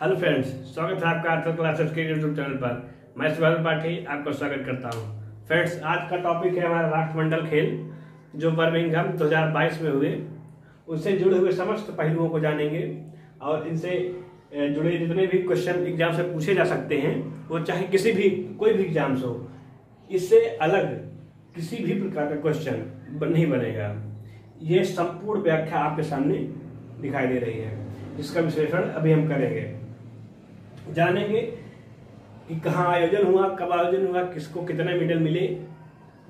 Hello friends, स्वागत है आपका आर्थर क्लासेस के यूट्यूब चैनल पर। मैं शिवाल पाठी आपका स्वागत करता हूं। फ्रेंड्स, आज का टॉपिक है हमारा राष्ट्रमंडल खेल जो बर्मिंघम 2022 में हुए। उनसे जुड़े हुए समस्त पहलुओं को जानेंगे और इनसे जुड़े जितने भी क्वेश्चन एग्जाम से पूछे जा सकते हैं, वो चाहे कोई भी एग्जाम से हो, इससे अलग किसी भी प्रकार का क्वेश्चन नहीं बनेगा। ये संपूर्ण व्याख्या आपके सामने दिखाई दे रही है। इसका विश्लेषण अभी हम करेंगे, जानेंगे कि कहाँ आयोजन हुआ, कब आयोजन हुआ, किसको कितने मेडल मिले,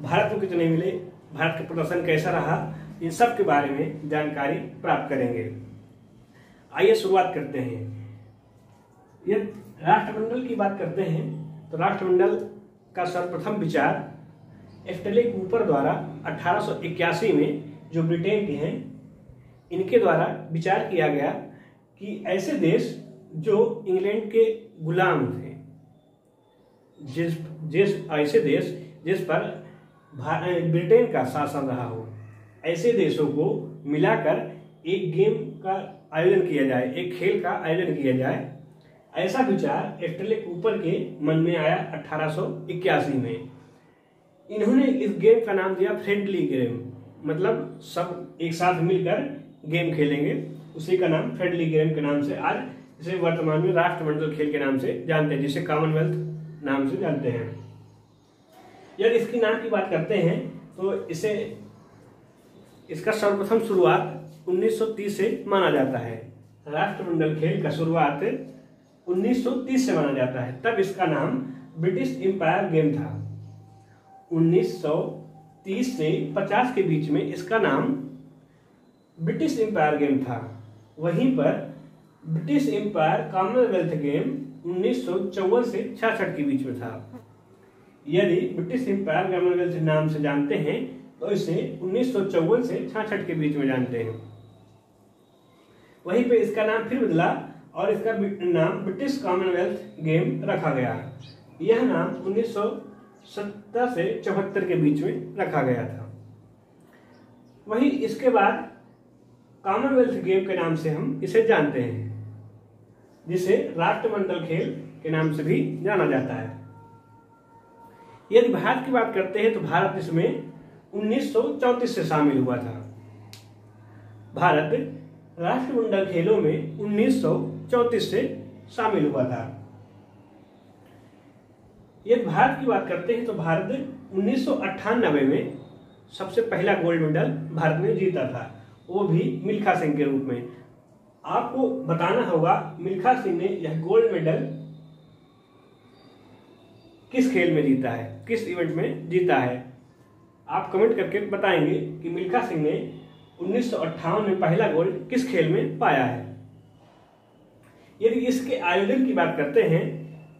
भारत को कितने मिले, भारत का प्रदर्शन कैसा रहा, इन सब के बारे में जानकारी प्राप्त करेंगे। आइए शुरुआत करते हैं। ये राष्ट्रमंडल की बात करते हैं तो राष्ट्रमंडल का सर्वप्रथम विचार एस्टेले कूपर द्वारा 1881 में, जो ब्रिटेन के हैं, इनके द्वारा विचार किया गया कि ऐसे देश जो इंग्लैंड के गुलाम थे, ऐसे देश जिस पर ब्रिटेन का शासन रहा हो, ऐसे देशों को मिलाकर एक गेम का आयोजन किया जाए, एक खेल का आयोजन किया जाए। ऐसा विचार एस्टेले कूपर के मन में आया 1881 में। इन्होंने इस गेम का नाम दिया फ्रेंडली गेम, मतलब सब एक साथ मिलकर गेम खेलेंगे, उसी का नाम फ्रेंडली गेम के नाम से आज इसे वर्तमान में राष्ट्रमंडल खेल के नाम से जानते हैं, जिसे कॉमनवेल्थ नाम से जानते हैं। यदि इसकी नाम की बात करते हैं तो इसका सर्वप्रथम शुरुआत 1930 से माना जाता है। राष्ट्रमंडल खेल का शुरुआत 1930 से माना जाता है। तब इसका नाम ब्रिटिश एम्पायर गेम था। 1930 से 50 के बीच में इसका नाम ब्रिटिश एम्पायर गेम था। वहीं पर ब्रिटिश एम्पायर कॉमनवेल्थ गेम 1954 से 66 के बीच में था। यदि ब्रिटिश एम्पायर कॉमनवेल्थ नाम से जानते हैं तो इसे 1954 से 66 के बीच में जानते हैं। वहीं पे इसका नाम फिर बदला और इसका नाम ब्रिटिश कॉमनवेल्थ गेम रखा गया। यह नाम 1970 से 74 के बीच में रखा गया था। वहीं इसके बाद कॉमनवेल्थ गेम के नाम से हम इसे जानते हैं, जिसे राष्ट्रमंडल खेल के नाम से भी जाना जाता है। यदि भारत की बात करते हैं तो भारत इसमें 1934 से शामिल हुआ था। भारत राष्ट्रमंडल खेलों में 1934 से शामिल हुआ था। यदि भारत की बात करते हैं तो भारत 1998 में सबसे पहला गोल्ड मेडल भारत ने जीता था, वो भी मिल्खा सिंह के रूप में। आपको बताना होगा मिल्खा सिंह ने यह गोल्ड मेडल किस खेल में जीता है, किस इवेंट में जीता है। आप कमेंट करके बताएंगे कि मिल्खा सिंह ने 1958 में पहला गोल्ड किस खेल में पाया है। यदि इसके आयोजन की बात करते हैं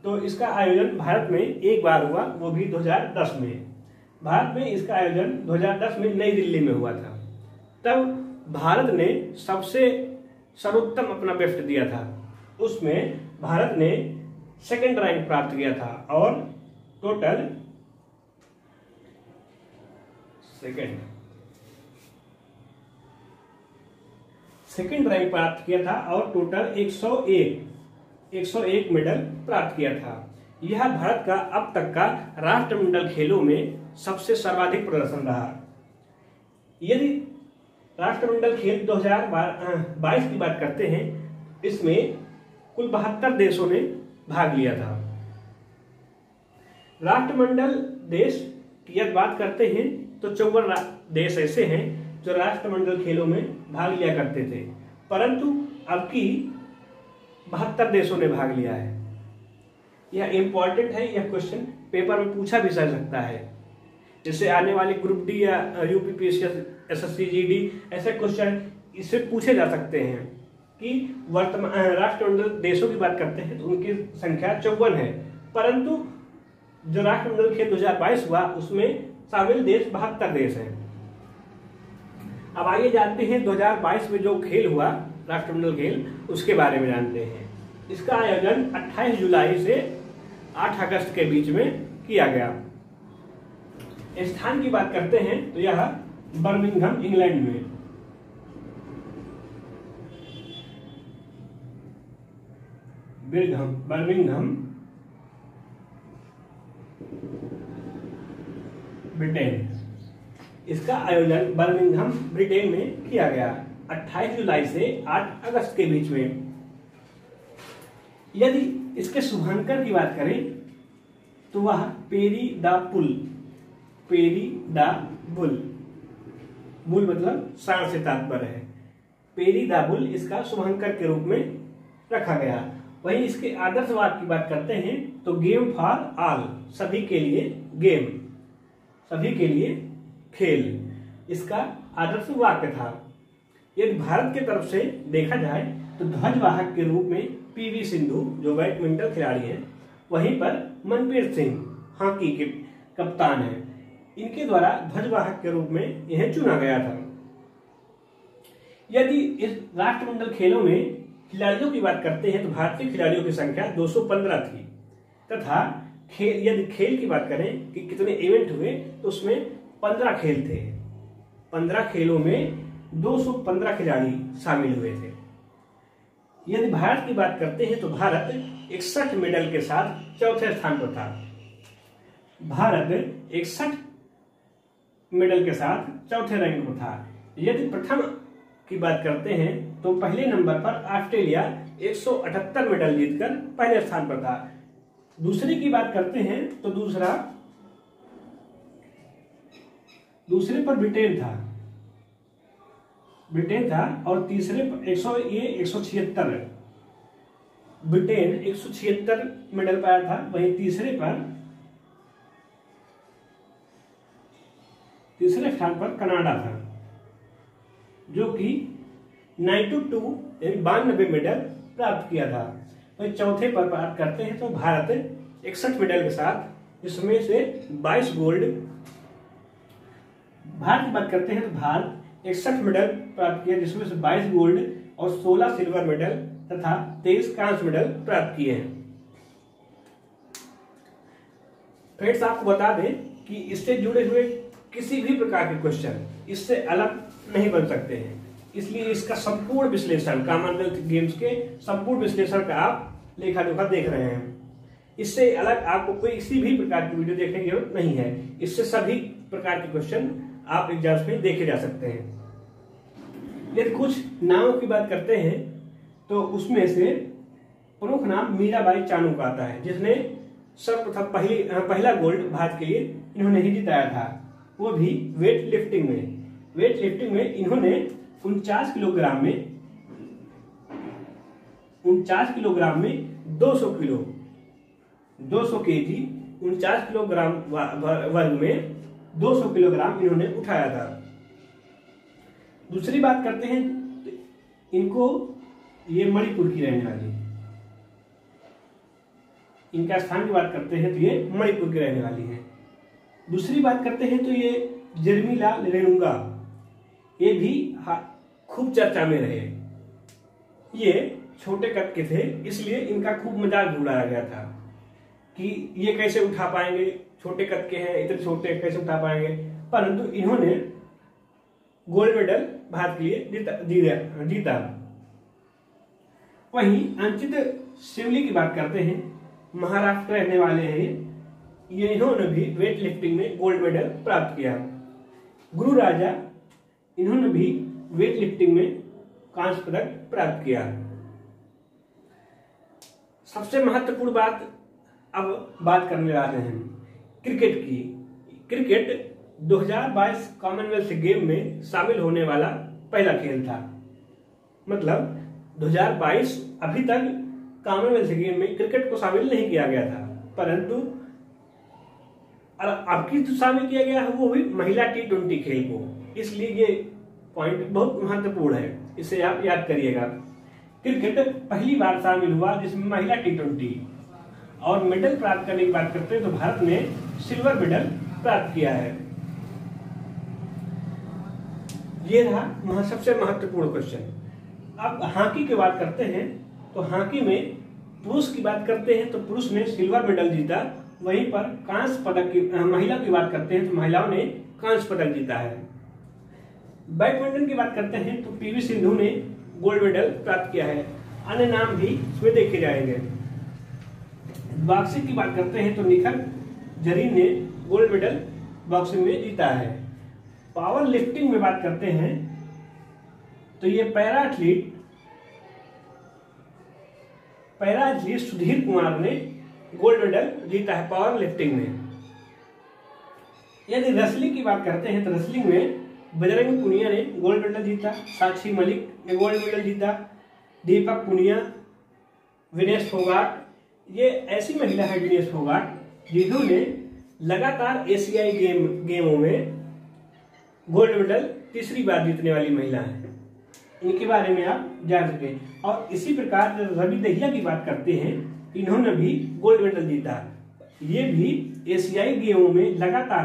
तो इसका आयोजन भारत में एक बार हुआ, वो भी 2010 में। भारत में इसका आयोजन 2010 में नई दिल्ली में हुआ था। तब भारत ने सबसे सर्वोत्तम अपना बेस्ट दिया था। उसमें भारत ने सेकंड रैंक प्राप्त किया था और टोटल सेकंड रैंक प्राप्त किया था और टोटल 101 मेडल प्राप्त किया था। यह भारत का अब तक का राष्ट्रमंडल खेलों में सबसे सर्वाधिक प्रदर्शन रहा। यदि राष्ट्रमंडल खेल 2022 की बात करते हैं, इसमें कुल 72 देशों ने भाग लिया था। राष्ट्रमंडल देश की यदि बात करते हैं तो 54 देश ऐसे हैं जो राष्ट्रमंडल खेलों में भाग लिया करते थे, परंतु अब की 72 देशों ने भाग लिया है। यह इंपॉर्टेंट है, यह क्वेश्चन पेपर में पूछा भी जा सकता है। जैसे आने वाले ग्रुप डी या यूपीपीएससी, एसएससी, जीडी, ऐसे क्वेश्चन इससे पूछे जा सकते हैं कि वर्तमान राष्ट्रमंडल देशों की बात करते हैं तो उनकी संख्या 54 है, परंतु जो राष्ट्रमंडल खेल 2022 हुआ उसमें शामिल देश 72 देश हैं। अब आइए जानते हैं 2022 में जो खेल हुआ राष्ट्रमंडल खेल, उसके बारे में जानते हैं। इसका आयोजन 28 जुलाई से 8 अगस्त के बीच में किया गया। स्थान की बात करते हैं तो यह बर्मिंघम, इंग्लैंड में। Birmingham Britain. इसका आयोजन बर्मिंघम ब्रिटेन में किया गया 28 जुलाई से 8 अगस्त के बीच में। यदि इसके शुभांकर की बात करें तो वह पेरी द बुल, बुल मतलब सांड से तात्पर्य है। पेरी द बुल इसका शुभांकर के रूप में रखा गया। वहीं इसके आदर्शवाद की बात करते हैं तो गेम फॉर ऑल, सभी के लिए गेम, सभी के लिए खेल, इसका आदर्श वाक्य था। यदि भारत की तरफ से देखा जाए तो ध्वजवाहक के रूप में पीवी सिंधु जो बैडमिंटन खिलाड़ी हैं, वहीं पर मनप्रीत सिंह हॉकी के कप्तान हैं, इनके द्वारा ध्वजवाहक के रूप में यह चुना गया था। यदि इस राष्ट्रमंडल खेलों में खिलाड़ियों की बात करते हैं तो भारतीय खिलाड़ियों की संख्या 215 थी तथा यदि खेल की बात करें कि कितने इवेंट हुए तो उसमें 15 खेल थे। 15 खेलों में 215 खिलाड़ी शामिल हुए थे। यदि भारत की बात करते हैं तो भारत 61 मेडल के साथ चौथे स्थान पर था। भारत 61 मेडल के साथ चौथे रैंक पर था। यदि प्रथम की बात करते हैं तो पहले नंबर पर ऑस्ट्रेलिया 178 मेडल जीतकर पहले स्थान पर था। दूसरे की बात करते हैं तो दूसरे पर ब्रिटेन था और तीसरे पर 176 ब्रिटेन 176 मेडल पाया था। वहीं तीसरे स्थान पर कनाडा था जो कि 92 मेडल प्राप्त किया था। वहीं चौथे पर बात करते हैं तो भारत 61 मेडल के साथ, जिसमें से 22 गोल्ड। भारत की बात करते हैं तो भारत 61 मेडल प्राप्त किया, जिसमें से 22 गोल्ड और 16 सिल्वर मेडल तथा 23 कांस्य मेडल प्राप्त किए हैं। फ्रेंड्स, आपको बता दें कि इससे जुड़े हुए किसी भी प्रकार के क्वेश्चन इससे अलग नहीं बन सकते हैं, इसलिए इसका संपूर्ण विश्लेषण, कॉमनवेल्थ गेम्स के संपूर्ण विश्लेषण का आप लेखा जोखा देख रहे हैं। इससे अलग आपको कोई किसी भी प्रकार की वीडियो देखने की जरूरत नहीं है। इससे सभी प्रकार के क्वेश्चन आप एग्जाम्स में देखे जा सकते हैं। यदि कुछ नामों की बात करते हैं तो उसमें से प्रमुख नाम मीराबाई चानू का आता है, जिसने सर्वप्रथम पहला गोल्ड भारत के लिए इन्होंने ही जिताया था, वो भी वेट लिफ्टिंग में इन्होंने 49 किलोग्राम में 200 केजी 49 किलोग्राम वर्ग में 200 किलोग्राम इन्होंने उठाया था। दूसरी बात करते हैं इनको, ये मणिपुर की रहने वाली, इनका स्थान की बात करते हैं तो ये मणिपुर की रहने वाली है। दूसरी बात करते हैं तो ये जर्मिला रेणुका, ये भी खूब चर्चा में रहे। ये छोटे कद के थे, इसलिए इनका खूब मजाक उड़ाया गया था कि ये कैसे उठा पाएंगे, छोटे कद के हैं, इतने छोटे कैसे उठा पाएंगे। परंतु इन्होंने गोल्ड मेडल भारत के लिए जीता। वहीं अंकित शिवली की बात करते हैं, महाराष्ट्र रहने वाले हैं, इन्होंने भी वेट लिफ्टिंग में गोल्ड मेडल प्राप्त किया। गुरु राजा, इन्होंने भी वेट लिफ्टिंग में कांस्य पदक प्राप्त किया। सबसे महत्वपूर्ण बात अब बात करने वाले हैं क्रिकेट की। क्रिकेट 2022 कॉमनवेल्थ गेम में शामिल होने वाला पहला खेल था। मतलब 2022 अभी तक कॉमनवेल्थ गेम में क्रिकेट को शामिल नहीं किया गया था, परंतु अब की जो शामिल किया गया है वो भी महिला T20 खेल को। इसलिए ये पॉइंट बहुत महत्वपूर्ण है, इसे आप याद करिएगा। क्रिकेट पहली बार शामिल हुआ जिसमें महिला T20, और मेडल प्राप्त करने की बात करते हैं तो भारत ने सिल्वर मेडल प्राप्त किया है। ये रहा सबसे महत्वपूर्ण क्वेश्चन। अब हॉकी की बात करते हैं तो हॉकी में पुरुष की बात करते हैं तो पुरुष ने सिल्वर मेडल जीता। वहीं पर कांस्य पदक की महिला की बात करते हैं तो महिलाओं ने कांस्य पदक जीता है। बैडमिंटन की बात करते हैं तो पीवी सिंधु ने गोल्ड मेडल प्राप्त किया है। अन्य नाम भी इसमें देखे जाएंगे। बॉक्सिंग की बात करते हैं तो निखिल जरीन ने गोल्ड मेडल बॉक्सिंग में जीता है। पावर लिफ्टिंग में बात करते हैं तो ये पैरा एथलीट सुधीर कुमार ने गोल्ड मेडल जीता है पावर लिफ्टिंग में। यदि रेसलिंग की बात करते हैं तो रेसलिंग में बजरंग पुनिया ने गोल्ड मेडल जीता, साक्षी मलिक ने गोल्ड मेडल जीता, दीपक पुनिया, विनेश फोगाट, ये ऐसी महिला है विनेश फोगाट जिन्होंने लगातार एशियाई गेमों में गोल्ड मेडल तीसरी बार जीतने वाली महिला है। इनके बारे में आप जान सकें। और इसी प्रकार रवि दहिया की बात करते हैं, इन्होंने भी गोल्ड मेडल जीता, ये भी एशियाई गेमों में लगातार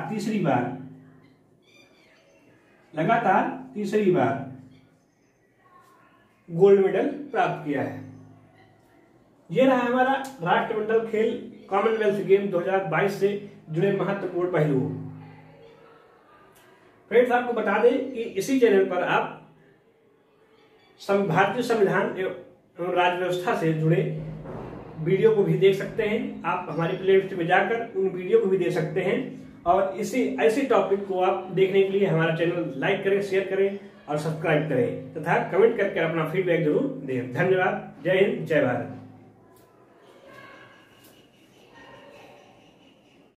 तीसरी बार गोल्ड मेडल प्राप्त किया है। यह रहा हमारा राष्ट्रमंडल खेल कॉमनवेल्थ गेम 2022 से जुड़े महत्वपूर्ण पहलू। फ्रेंड्स, आपको बता दें कि इसी चैनल पर आप भारतीय संविधान एवं राज्य व्यवस्था से जुड़े वीडियो को भी देख सकते हैं। आप हमारी प्लेलिस्ट में जाकर उन वीडियो को भी देख सकते हैं और ऐसे टॉपिक को आप देखने के लिए हमारा चैनल लाइक करें, शेयर करें और सब्सक्राइब करें तथा कमेंट करके अपना फीडबैक जरूर दें। धन्यवाद। जय हिंद, जय भारत।